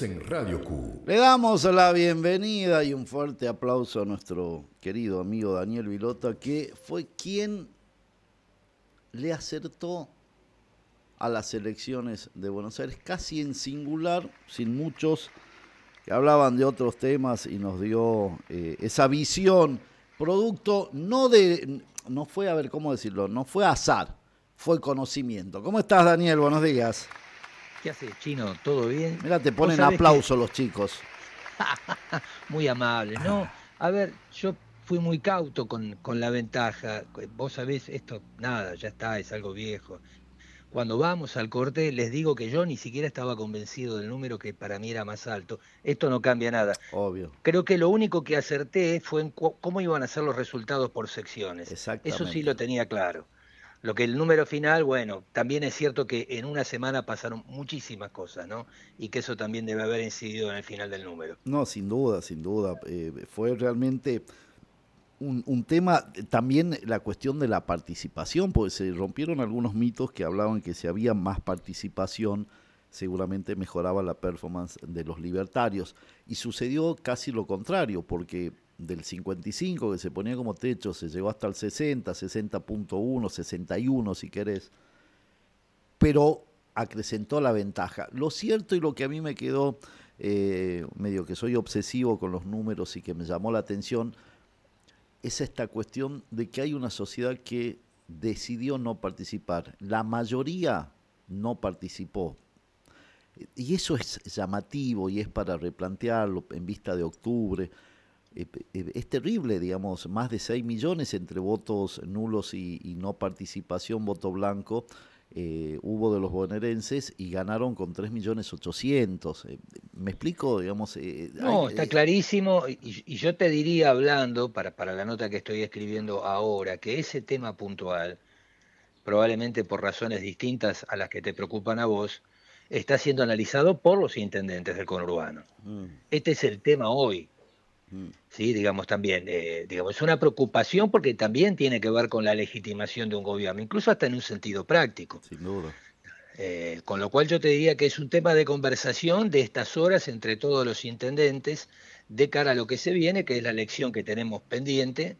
Estás en Radio Q. Le damos la bienvenida y un fuerte aplauso a nuestro querido amigo Daniel Vilota, que fue quien le acertó a las elecciones de Buenos Aires, casi en singular, sin muchos que hablaban de otros temas, y nos dio esa visión, producto no fue, a ver, ¿cómo decirlo? No fue azar, fue conocimiento. ¿Cómo estás, Daniel? Buenos días. ¿Qué haces, Chino? ¿Todo bien? Mira, te Vos ponen sabés que aplauso los chicos. muy amable, ¿no? A ver, yo fui muy cauto con la ventaja. Vos sabés, esto, nada, ya está, es algo viejo. Cuando vamos al corte, les digo que yo ni siquiera estaba convencido del número que para mí era más alto. Esto no cambia nada. Obvio. Creo que lo único que acerté fue en cómo iban a ser los resultados por secciones. Eso sí Exactamente. lo tenía claro. Lo que el número final, bueno, también es cierto que en una semana pasaron muchísimas cosas, ¿no? Y que eso también debe haber incidido en el final del número. No, sin duda, sin duda. Fue realmente un tema, también la cuestión de la participación, porque se rompieron algunos mitos que hablaban que si había más participación, seguramente mejoraba la performance de los libertarios. Y sucedió casi lo contrario, porque del 55 que se ponía como techo se llegó hasta el 60, 60.1, 61 si querés, pero acrecentó la ventaja. Lo cierto y lo que a mí me quedó, medio que soy obsesivo con los números y que me llamó la atención, es esta cuestión de que hay una sociedad que decidió no participar. La mayoría no participó. Y eso es llamativo y es para replantearlo en vista de octubre. Es terrible, digamos, más de 6 millones entre votos nulos y no participación, voto blanco, hubo de los bonaerenses y ganaron con 3.800.000. ¿Me explico? Digamos, No, está clarísimo, y yo te diría hablando, para la nota que estoy escribiendo ahora, que ese tema puntual, probablemente por razones distintas a las que te preocupan a vos, está siendo analizado por los intendentes del conurbano. mm, Este es el tema hoy. mm, Sí, digamos también, digamos, es una preocupación porque también tiene que ver con la legitimación de un gobierno, incluso hasta en un sentido práctico. sin duda. Con lo cual yo te diría que es un tema de conversación de estas horas entre todos los intendentes de cara a lo que se viene, que es la elección que tenemos pendiente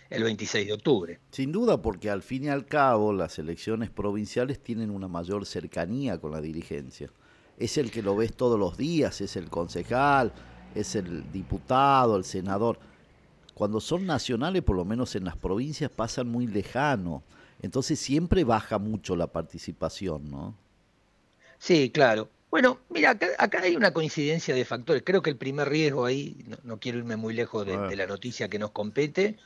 el 26 de octubre. Sin duda, porque al fin y al cabo las elecciones provinciales tienen una mayor cercanía con la dirigencia. Es el que lo ves todos los días, es el concejal, es el diputado, el senador. Cuando son nacionales, por lo menos en las provincias, pasan muy lejano. Entonces siempre baja mucho la participación, ¿no? Sí, claro. Bueno, mira, acá hay una coincidencia de factores. Creo que el primer riesgo ahí, no quiero irme muy lejos Ah, de la noticia que nos compete,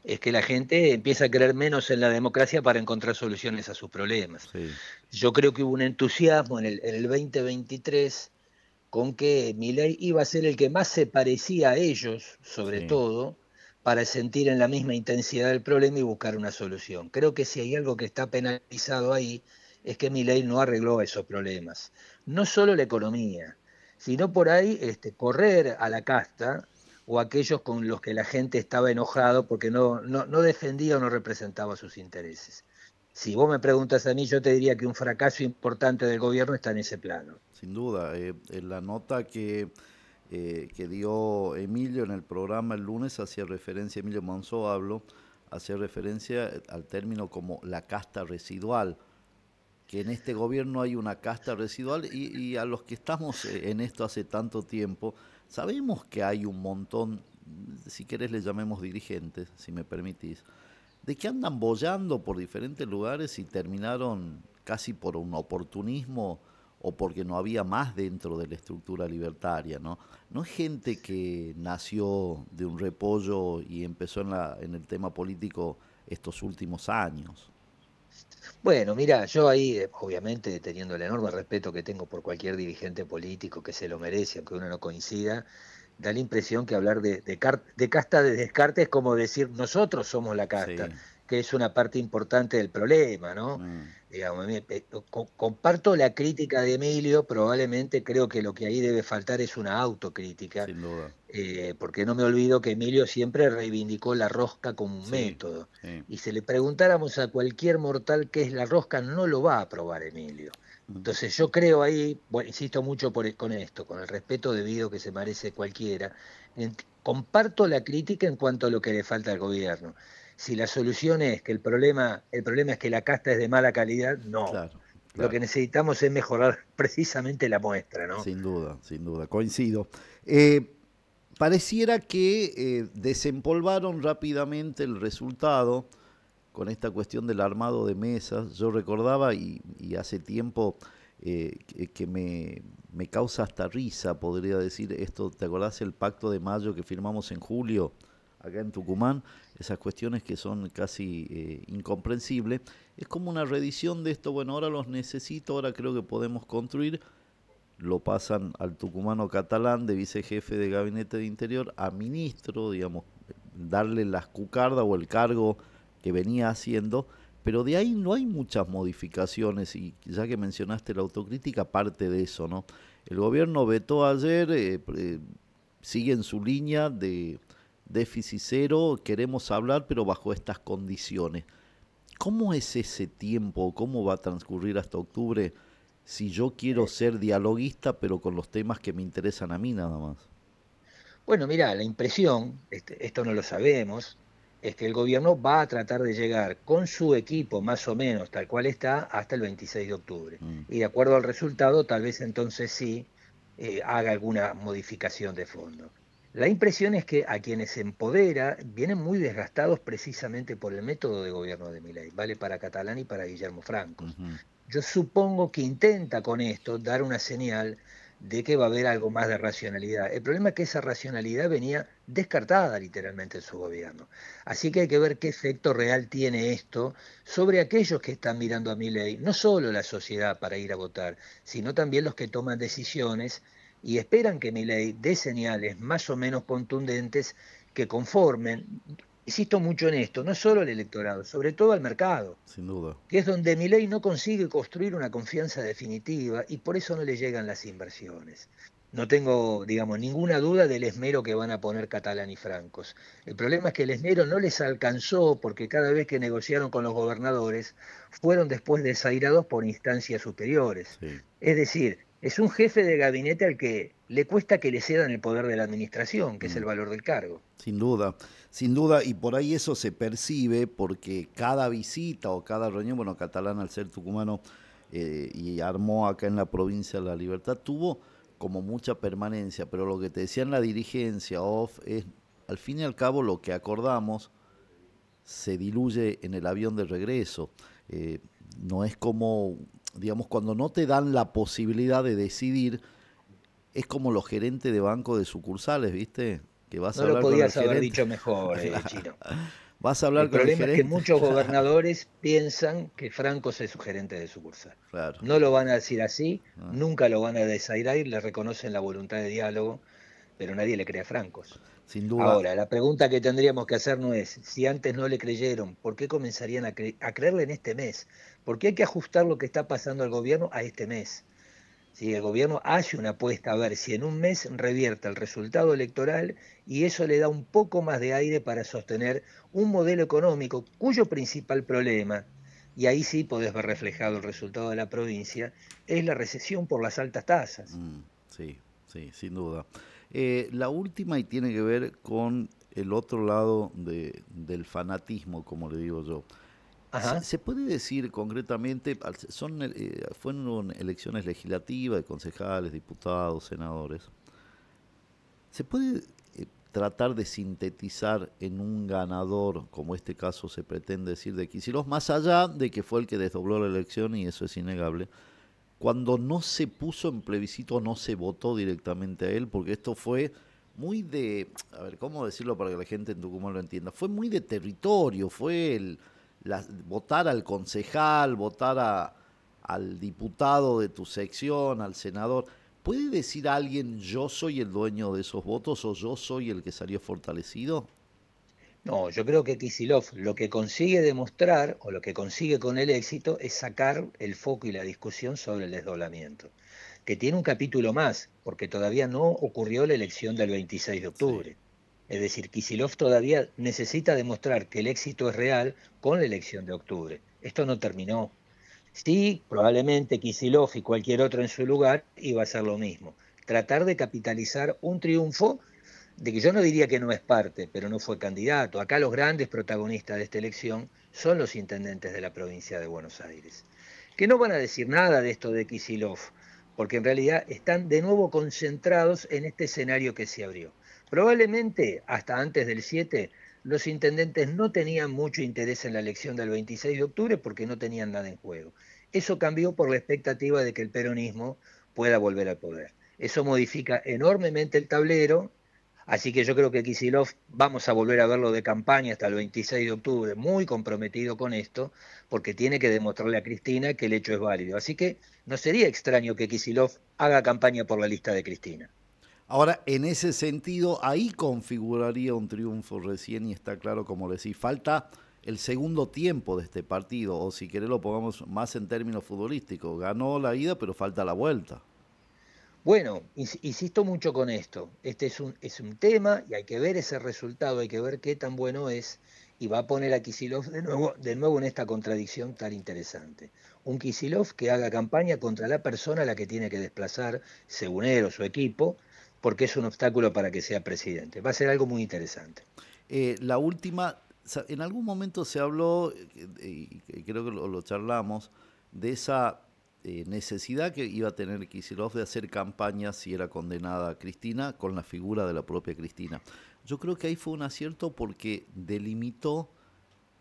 es que la gente empieza a creer menos en la democracia para encontrar soluciones a sus problemas. sí. Yo creo que hubo un entusiasmo en el 2023 con que Milei iba a ser el que más se parecía a ellos, sobre Sí. todo, para sentir en la misma intensidad el problema y buscar una solución. Creo que si hay algo que está penalizado ahí, es que Milei no arregló esos problemas. No solo la economía, sino por ahí correr a la casta o aquellos con los que la gente estaba enojado porque no defendía o no representaba sus intereses. Si vos me preguntas a mí, yo te diría que un fracaso importante del gobierno está en ese plano. Sin duda. En la nota que dio Emilio en el programa el lunes hacía referencia, Emilio Monzó habló, hacía referencia al término como la casta residual, que en este gobierno hay una casta residual y a los que estamos en esto hace tanto tiempo, sabemos que hay un montón, si querés le llamemos dirigentes, si me permitís, de que andan boyando por diferentes lugares y terminaron casi por un oportunismo o porque no había más dentro de la estructura libertaria, ¿no? No es gente que nació de un repollo y empezó en el tema político estos últimos años. Bueno, mira, yo ahí, obviamente, teniendo el enorme respeto que tengo por cualquier dirigente político que se lo merece, aunque uno no coincida, da la impresión que hablar de casta de descarte es como decir nosotros somos la casta, Sí. que es una parte importante del problema, ¿no? Mm, Digamos, comparto la crítica de Emilio, probablemente creo que lo que ahí debe faltar es una autocrítica, sin duda. porque no me olvido que Emilio siempre reivindicó la rosca como un Sí, método. sí. Y si le preguntáramos a cualquier mortal qué es la rosca, no lo va a aprobar Emilio. Entonces yo creo ahí, bueno, insisto mucho con esto, con el respeto debido que se merece cualquiera, comparto la crítica en cuanto a lo que le falta al gobierno. Si la solución es que el problema es que la casta es de mala calidad, no. Claro, Lo que claro. necesitamos es mejorar precisamente la muestra, ¿no? Sin duda, coincido. Pareciera que desempolvaron rápidamente el resultado con esta cuestión del armado de mesas. Yo recordaba y hace tiempo que me causa hasta risa, podría decir esto. ¿Te acordás el pacto de mayo que firmamos en julio acá en Tucumán? Esas cuestiones que son casi incomprensibles. Es como una reedición de esto. Bueno, ahora los necesito, ahora creo que podemos construir. Lo pasan al tucumano catalán de vicejefe de gabinete de interior a ministro, digamos, darle las cucardas o el cargo que venía haciendo, pero de ahí no hay muchas modificaciones y ya que mencionaste la autocrítica, parte de eso, ¿no? El gobierno vetó ayer, sigue en su línea de déficit cero, queremos hablar, pero bajo estas condiciones. ¿Cómo es ese tiempo? ¿Cómo va a transcurrir hasta octubre si yo quiero ser dialoguista, pero con los temas que me interesan a mí nada más? Bueno, mira, la impresión, esto no lo sabemos, es que el gobierno va a tratar de llegar con su equipo, más o menos, tal cual está, hasta el 26 de octubre. Mm, Y de acuerdo al resultado, tal vez entonces sí haga alguna modificación de fondo. La impresión es que a quienes se empodera vienen muy desgastados precisamente por el método de gobierno de Milei, vale para Catalán y para Guillermo Francos. ujú, Yo supongo que intenta con esto dar una señal de que va a haber algo más de racionalidad. El problema es que esa racionalidad venía descartada literalmente en su gobierno. Así que hay que ver qué efecto real tiene esto sobre aquellos que están mirando a Milei, no solo la sociedad para ir a votar, sino también los que toman decisiones y esperan que Milei dé señales más o menos contundentes que conformen, insisto mucho en esto, no solo al electorado, sobre todo al mercado, sin duda. que es donde Milei no consigue construir una confianza definitiva y por eso no le llegan las inversiones. No tengo, digamos, ninguna duda del esmero que van a poner Catalán y Francos. El problema es que el esmero no les alcanzó porque cada vez que negociaron con los gobernadores fueron después desairados por instancias superiores. Sí. Es decir, es un jefe de gabinete al que le cuesta que le cedan el poder de la administración, que es Mm. el valor del cargo. Sin duda, y por ahí eso se percibe porque cada visita o cada reunión, bueno, Catalán al ser tucumano y armó acá en la provincia de La Libertad, tuvo como mucha permanencia, pero lo que te decía en la dirigencia off es, al fin y al cabo, lo que acordamos se diluye en el avión de regreso. Eh, no es como, digamos, cuando no te dan la posibilidad de decidir, es como los gerentes de banco de sucursales, ¿viste? Que vas a No lo hablar con el podías haber gerente. dicho mejor, Claro. Chino. Vas a El hablar con el problema es que gerente. muchos Claro, gobernadores piensan que Franco es su gerente de sucursal. claro. No lo van a decir así, Ah, nunca lo van a desairar, le reconocen la voluntad de diálogo, pero nadie le cree a Francos. sin duda. Ahora, la pregunta que tendríamos que hacer no es, si antes no le creyeron, ¿por qué comenzarían a creerle en este mes? ¿Por qué hay que ajustar lo que está pasando al gobierno a este mes? Si el gobierno hace una apuesta a ver si en un mes revierte el resultado electoral y eso le da un poco más de aire para sostener un modelo económico cuyo principal problema, y ahí sí podés ver reflejado el resultado de la provincia, es la recesión por las altas tasas. Mm, sí, sí, sin duda. La última y tiene que ver con el otro lado del fanatismo, como le digo yo. Ajá. Se puede decir concretamente, fueron elecciones legislativas de concejales, diputados, senadores. ¿Se puede tratar de sintetizar en un ganador, como este caso se pretende decir de Kicillof, más allá de que fue el que desdobló la elección y eso es innegable, cuando no se puso en plebiscito, no se votó directamente a él, porque esto fue muy de, a ver, ¿cómo decirlo para que la gente en Tucumán lo entienda? Fue muy de territorio, fue votar al concejal, al diputado de tu sección, al senador. ¿Puede decir alguien yo soy el dueño de esos votos o yo soy el que salió fortalecido? No, yo creo que Kicillof lo que consigue demostrar o lo que consigue con el éxito es sacar el foco y la discusión sobre el desdoblamiento, que tiene un capítulo más, porque todavía no ocurrió la elección del 26 de Sí. octubre. Es decir, Kicillof todavía necesita demostrar que el éxito es real con la elección de octubre. Esto no terminó. Sí, probablemente Kicillof y cualquier otro en su lugar iba a hacer lo mismo. Tratar de capitalizar un triunfo de que yo no diría que no es parte, pero no fue candidato. Acá los grandes protagonistas de esta elección son los intendentes de la provincia de Buenos Aires, que no van a decir nada de esto de Kicillof, porque en realidad están de nuevo concentrados en este escenario que se abrió. Probablemente hasta antes del 7 los intendentes no tenían mucho interés en la elección del 26 de octubre porque no tenían nada en juego. Eso cambió por la expectativa de que el peronismo pueda volver al poder. Eso modifica enormemente el tablero. Así que yo creo que Kicillof vamos a volver a verlo de campaña hasta el 26 de octubre, muy comprometido con esto, porque tiene que demostrarle a Cristina que el hecho es válido. Así que no sería extraño que Kicillof haga campaña por la lista de Cristina. Ahora, en ese sentido, ahí configuraría un triunfo recién y está claro, como decís, falta el segundo tiempo de este partido, o si querés lo pongamos más en términos futbolísticos. Ganó la ida, pero falta la vuelta. Bueno, insisto mucho con esto. Este es un tema y hay que ver ese resultado, hay que ver qué tan bueno es y va a poner a Kicillof de nuevo en esta contradicción tan interesante. Un Kicillof que haga campaña contra la persona a la que tiene que desplazar, según él o su equipo, porque es un obstáculo para que sea presidente. Va a ser algo muy interesante. La última, en algún momento se habló, y creo que lo charlamos, de esa necesidad que iba a tener Kicillof de hacer campaña si era condenada Cristina con la figura de la propia Cristina. Yo creo que ahí fue un acierto porque delimitó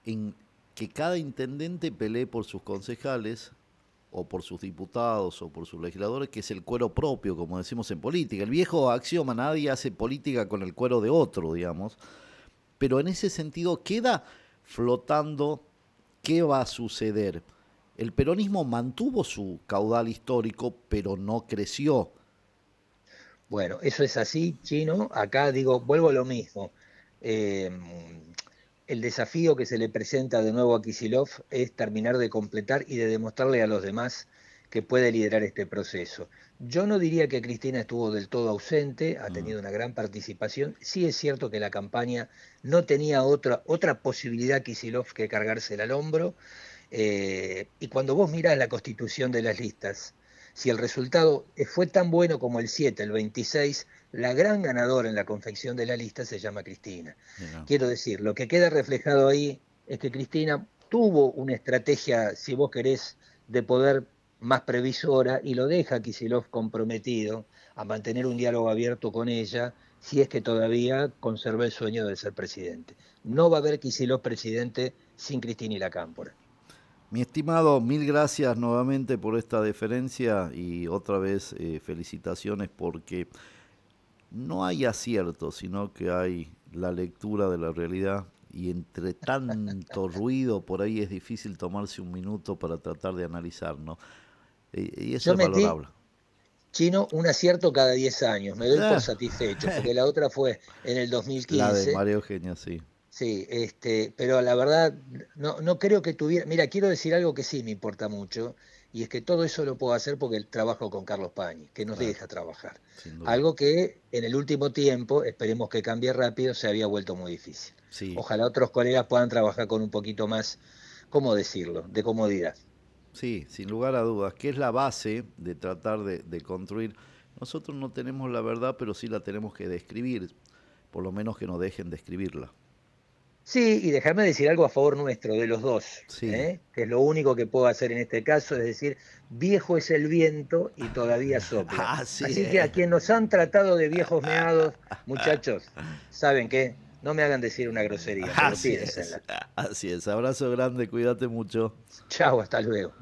en que cada intendente pelee por sus concejales o por sus diputados o por sus legisladores, que es el cuero propio, como decimos en política. El viejo axioma, nadie hace política con el cuero de otro, digamos. Pero en ese sentido queda flotando qué va a suceder. El peronismo mantuvo su caudal histórico, pero no creció. Bueno, eso es así, Chino. Acá digo, vuelvo a lo mismo. Eh, el desafío que se le presenta de nuevo a Kicillof es terminar de completar y de demostrarle a los demás que puede liderar este proceso. Yo no diría que Cristina estuvo del todo ausente, ha tenido una gran participación. Sí es cierto que la campaña no tenía otra posibilidad Kicillof que cargársela al hombro. Y cuando vos mirás la constitución de las listas, si el resultado fue tan bueno como el 7, el 26, la gran ganadora en la confección de la lista se llama Cristina. Yeah. Quiero decir, lo que queda reflejado ahí es que Cristina tuvo una estrategia, si vos querés, de poder más previsora y lo deja Kicillof comprometido a mantener un diálogo abierto con ella si es que todavía conserva el sueño de ser presidente. No va a haber Kicillof presidente sin Cristina y la Cámpora. Mi estimado, mil gracias nuevamente por esta deferencia y otra vez felicitaciones porque no hay acierto, sino que hay la lectura de la realidad y entre tanto ruido por ahí es difícil tomarse un minuto para tratar de analizar, ¿no? Y eso Yo es metí, valorable. Chino, un acierto cada 10 años, me doy por Ah, satisfecho, porque la otra fue en el la de 2015. María Eugenia, sí. Sí, pero la verdad, no creo que tuviera. Mira, quiero decir algo que sí me importa mucho, y es que todo eso lo puedo hacer porque el trabajo con Carlos Pañi, que nos Claro, deja trabajar. sin duda. Algo que en el último tiempo, esperemos que cambie rápido, se había vuelto muy difícil. Sí, Ojalá otros colegas puedan trabajar con un poquito más, ¿cómo decirlo?, de comodidad. sí, sin lugar a dudas, que es la base de tratar de construir. Nosotros no tenemos la verdad, pero sí la tenemos que describir, por lo menos que nos dejen describirla. Sí, y déjame decir algo a favor nuestro, de los dos, Sí, que es lo único que puedo hacer en este caso, es decir, viejo es el viento y todavía sopla. así Así que a es. quien nos han tratado de viejos meados, muchachos, ¿saben qué? No me hagan decir una grosería, pero Así es. piénsenla. Así es. Abrazo grande, cuídate mucho. Chao, hasta luego.